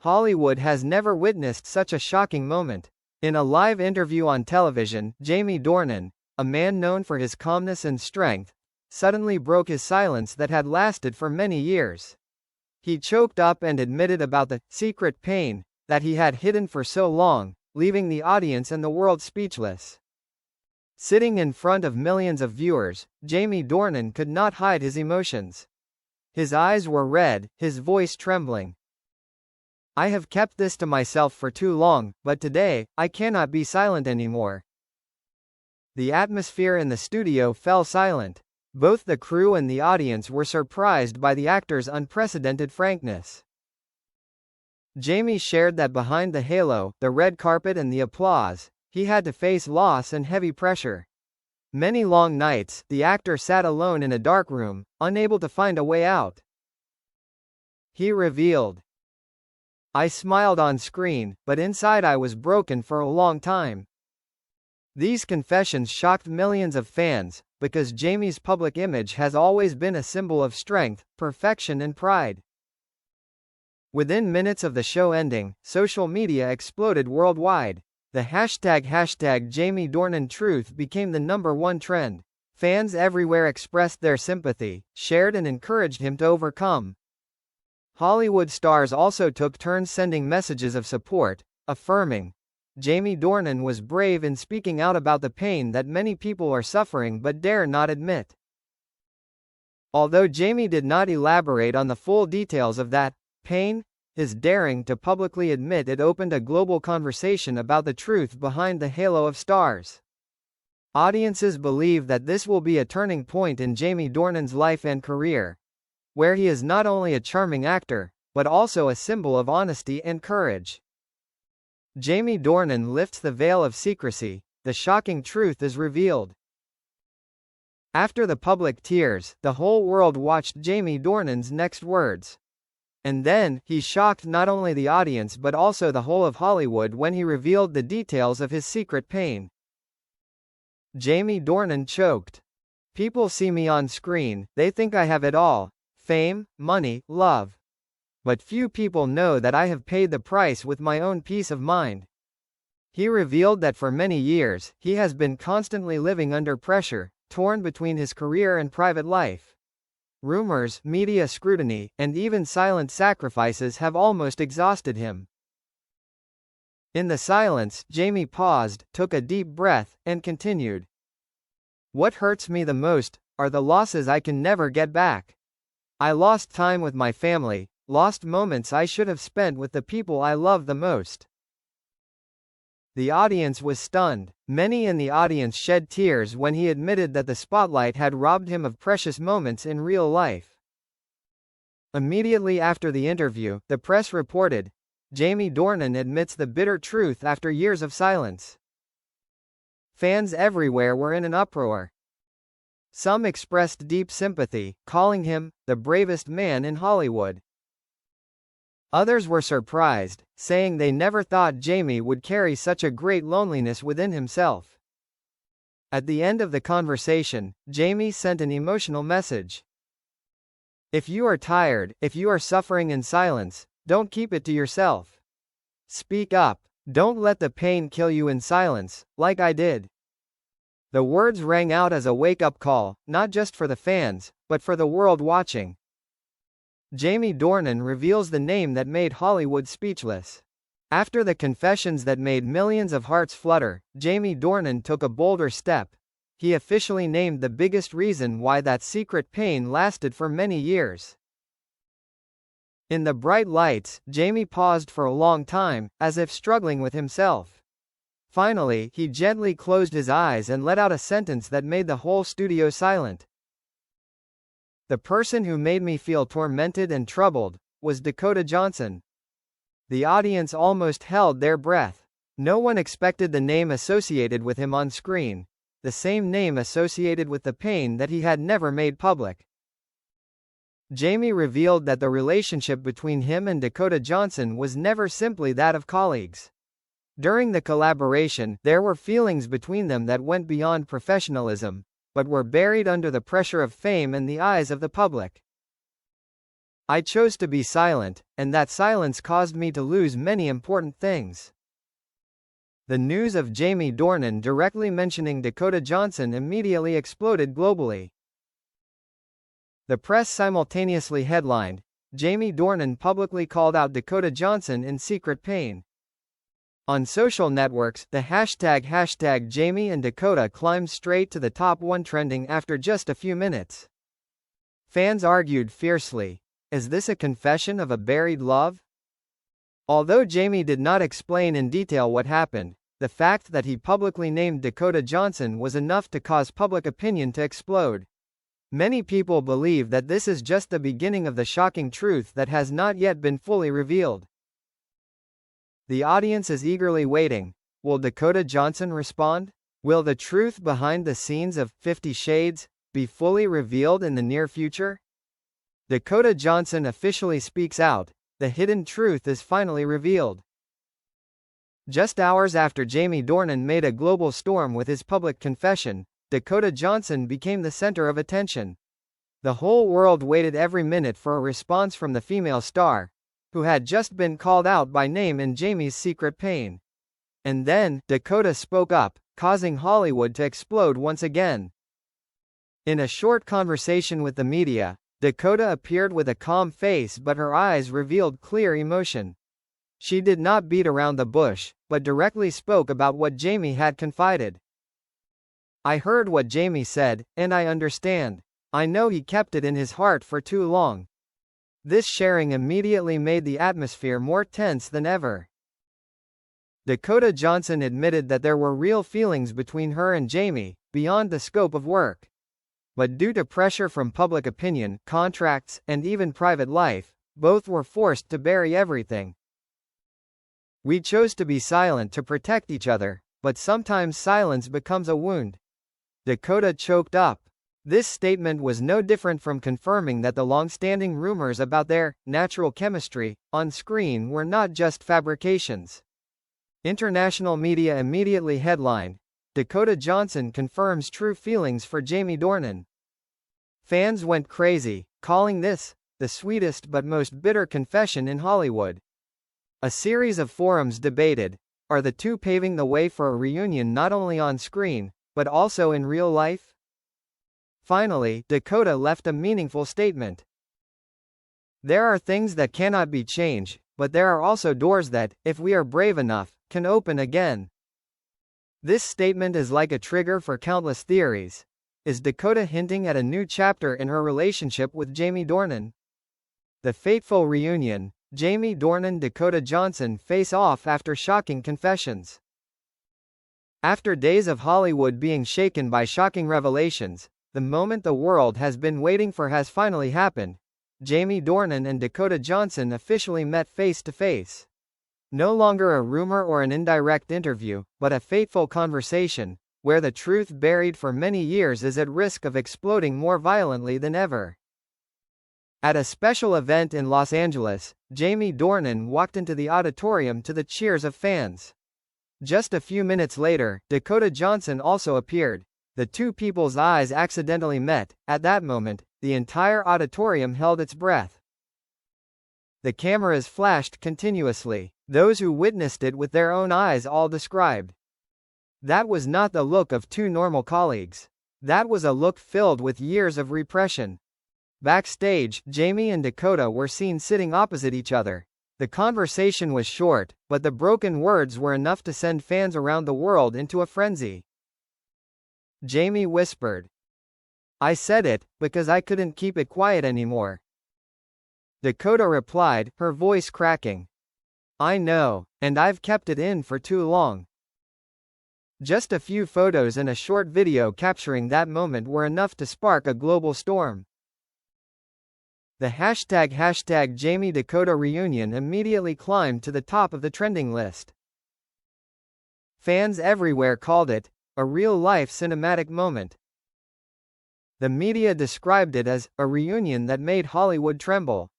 Hollywood has never witnessed such a shocking moment. In a live interview on television, Jamie Dornan, a man known for his calmness and strength, suddenly broke his silence that had lasted for many years. He choked up and admitted about the secret pain that he had hidden for so long, leaving the audience and the world speechless. Sitting in front of millions of viewers, Jamie Dornan could not hide his emotions. His eyes were red, his voice trembling. "I have kept this to myself for too long, but today, I cannot be silent anymore." The atmosphere in the studio fell silent. Both the crew and the audience were surprised by the actor's unprecedented frankness. Jamie shared that behind the halo, the red carpet and the applause, he had to face loss and heavy pressure. Many long nights, the actor sat alone in a dark room, unable to find a way out. He revealed, "I smiled on screen, but inside I was broken for a long time." These confessions shocked millions of fans, because Jamie's public image has always been a symbol of strength, perfection and pride. Within minutes of the show ending, social media exploded worldwide. The hashtag Jamie Dornan Truth became the #1 trend. Fans everywhere expressed their sympathy, shared and encouraged him to overcome. Hollywood stars also took turns sending messages of support, affirming, "Jamie Dornan was brave in speaking out about the pain that many people are suffering but dare not admit." Although Jamie did not elaborate on the full details of that pain, his daring to publicly admit it opened a global conversation about the truth behind the halo of stars. Audiences believe that this will be a turning point in Jamie Dornan's life and career, where he is not only a charming actor, but also a symbol of honesty and courage. Jamie Dornan lifts the veil of secrecy, the shocking truth is revealed. After the public tears, the whole world watched Jamie Dornan's next words. And then, he shocked not only the audience but also the whole of Hollywood when he revealed the details of his secret pain. Jamie Dornan choked. "People see me on screen, they think I have it all. Fame, money, love. But few people know that I have paid the price with my own peace of mind." He revealed that for many years, he has been constantly living under pressure, torn between his career and private life. Rumors, media scrutiny, and even silent sacrifices have almost exhausted him. In the silence, Jamie paused, took a deep breath, and continued, "What hurts me the most are the losses I can never get back. I lost time with my family, lost moments I should have spent with the people I love the most." The audience was stunned. Many in the audience shed tears when he admitted that the spotlight had robbed him of precious moments in real life. Immediately after the interview, the press reported, "Jamie Dornan admits the bitter truth after years of silence." Fans everywhere were in an uproar. Some expressed deep sympathy, calling him the bravest man in Hollywood. Others were surprised, saying they never thought Jamie would carry such a great loneliness within himself. At the end of the conversation, Jamie sent an emotional message. "If you are tired, if you are suffering in silence, don't keep it to yourself. Speak up. Don't let the pain kill you in silence, like I did." The words rang out as a wake-up call, not just for the fans, but for the world watching. Jamie Dornan reveals the name that made Hollywood speechless. After the confessions that made millions of hearts flutter, Jamie Dornan took a bolder step. He officially named the biggest reason why that secret pain lasted for many years. In the bright lights, Jamie paused for a long time, as if struggling with himself. Finally, he gently closed his eyes and let out a sentence that made the whole studio silent. "The person who made me feel tormented and troubled was Dakota Johnson." The audience almost held their breath. No one expected the name associated with him on screen, the same name associated with the pain that he had never made public. Jamie revealed that the relationship between him and Dakota Johnson was never simply that of colleagues. During the collaboration, there were feelings between them that went beyond professionalism, but were buried under the pressure of fame and the eyes of the public. I chose to be silent, and that silence caused me to lose many important things. The news of Jamie Dornan directly mentioning Dakota Johnson immediately exploded globally. The press simultaneously headlined, "Jamie Dornan publicly called out Dakota Johnson in secret pain." On social networks, the hashtag Jamie and Dakota climbed straight to the top 1 trending after just a few minutes. Fans argued fiercely, is this a confession of a buried love? Although Jamie did not explain in detail what happened, the fact that he publicly named Dakota Johnson was enough to cause public opinion to explode. Many people believe that this is just the beginning of the shocking truth that has not yet been fully revealed. The audience is eagerly waiting. Will Dakota Johnson respond? Will the truth behind the scenes of 50 Shades be fully revealed in the near future? Dakota Johnson officially speaks out. The hidden truth is finally revealed. Just hours after Jamie Dornan made a global storm with his public confession, Dakota Johnson became the center of attention. The whole world waited every minute for a response from the female star, who had just been called out by name in Jamie's secret pain. And then, Dakota spoke up, causing Hollywood to explode once again. In a short conversation with the media, Dakota appeared with a calm face, but her eyes revealed clear emotion. She did not beat around the bush, but directly spoke about what Jamie had confided. "I heard what Jamie said, and I understand. I know he kept it in his heart for too long." This sharing immediately made the atmosphere more tense than ever. Dakota Johnson admitted that there were real feelings between her and Jamie, beyond the scope of work. But due to pressure from public opinion, contracts, and even private life, both were forced to bury everything. "We chose to be silent to protect each other, but sometimes silence becomes a wound." Dakota choked up. This statement was no different from confirming that the long-standing rumors about their natural chemistry on screen were not just fabrications. International media immediately headlined, "Dakota Johnson confirms true feelings for Jamie Dornan." Fans went crazy, calling this the sweetest but most bitter confession in Hollywood. A series of forums debated, are the two paving the way for a reunion not only on screen, but also in real life? Finally, Dakota left a meaningful statement. "There are things that cannot be changed, but there are also doors that, if we are brave enough, can open again." This statement is like a trigger for countless theories. Is Dakota hinting at a new chapter in her relationship with Jamie Dornan? The fateful reunion, Jamie Dornan-Dakota Johnson face off after shocking confessions. After days of Hollywood being shaken by shocking revelations, the moment the world has been waiting for has finally happened. Jamie Dornan and Dakota Johnson officially met face to face. No longer a rumor or an indirect interview, but a fateful conversation, where the truth buried for many years is at risk of exploding more violently than ever. At a special event in Los Angeles, Jamie Dornan walked into the auditorium to the cheers of fans. Just a few minutes later, Dakota Johnson also appeared. The two people's eyes accidentally met. At that moment, the entire auditorium held its breath. The cameras flashed continuously. Those who witnessed it with their own eyes all described. That was not the look of two normal colleagues. That was a look filled with years of repression. Backstage, Jamie and Dakota were seen sitting opposite each other. The conversation was short, but the broken words were enough to send fans around the world into a frenzy. Jamie whispered, "I said it, because I couldn't keep it quiet anymore." Dakota replied, her voice cracking, "I know, and I've kept it in for too long." Just a few photos and a short video capturing that moment were enough to spark a global storm. The hashtag Jamie Dakota reunion immediately climbed to the top of the trending list. Fans everywhere called it a real-life cinematic moment. The media described it as a reunion that made Hollywood tremble.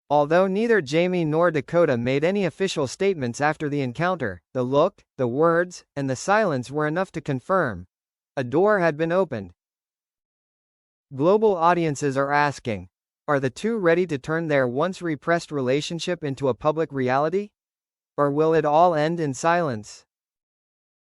Although neither Jamie nor Dakota made any official statements after the encounter, the look, the words, and the silence were enough to confirm a door had been opened. Global audiences are asking, Are the two ready to turn their once repressed relationship into a public reality? Or will it all end in silence?